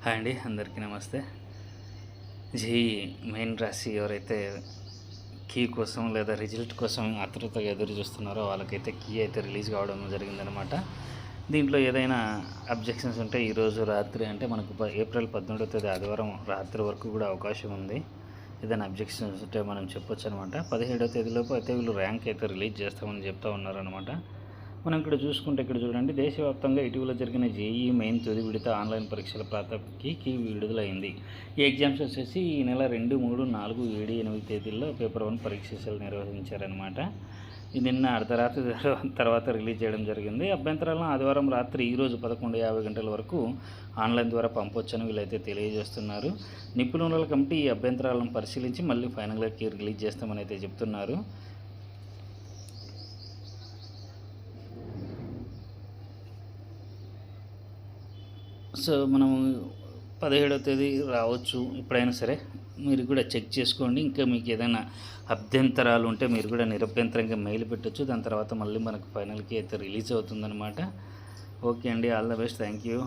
Hi అండి, అందరికీ నమస్తే. జేఈఈ మెయిన్ రాసి ఎవరైతే కీ కోసం లేదా రిజల్ట్ కోసం ఆతృతగా ఎదురు చూస్తున్నారో వాళ్ళకైతే కీ అయితే రిలీజ్ కావడం జరిగిందనమాట. దీంట్లో ఏదైనా అబ్జెక్షన్స్ ఉంటే ఈరోజు రాత్రి అంటే మనకు ఏప్రిల్ 17వ తేదీ ఆదివారం రాత్రి వరకు కూడా అవకాశం ఉంది. ఏదైనా అబ్జెక్షన్స్ ఉంటే మనం చెప్పొచ్చు అనమాట. 17వ తేదీలోపు అయితే వీళ్ళు ర్యాంక్ అయితే రిలీజ్ చేస్తామని చెప్తా ఉన్నారనమాట. మనం ఇక్కడ చూసుకుంటే ఇక్కడ చూడండి, దేశవ్యాప్తంగా ఇటీవల జరిగిన జేఈఈ మెయిన్ తుది విడత ఆన్లైన్ పరీక్షల ప్రారంభానికి విడుదలైంది. ఈ ఎగ్జామ్స్ వచ్చేసి ఈ నెల 2, 3, 4, 7, 8 తేదీల్లో పేపర్ 1 పరీక్షలు నిర్వహించారనమాట. ఇది నిన్న అర్ధరాత్రి తర్వాత రిలీజ్ చేయడం జరిగింది. అభ్యంతరాలను ఆదివారం రాత్రి ఈరోజు 11:50 గంటల వరకు ఆన్లైన్ ద్వారా పంపొచ్చని వీళ్ళైతే తెలియజేస్తున్నారు. నిపుణుల కమిటీ ఈ అభ్యంతరాలను పరిశీలించి మళ్ళీ ఫైనల్గా కీ రిలీజ్ చేస్తామని అయితే చెప్తున్నారు. సో మనము 17వ తేదీ రావచ్చు, ఎప్పుడైనా సరే మీరు కూడా చెక్ చేసుకోండి. ఇంకా మీకు ఏదైనా అభ్యంతరాలు ఉంటే మీరు కూడా నిరభ్యంతరంగా మెయిల్ పెట్టచ్చు. దాని తర్వాత మళ్ళీ మనకు ఫైనల్కి అయితే రిలీజ్ అవుతుందన్నమాట. ఓకే అండి, all the best, thank you.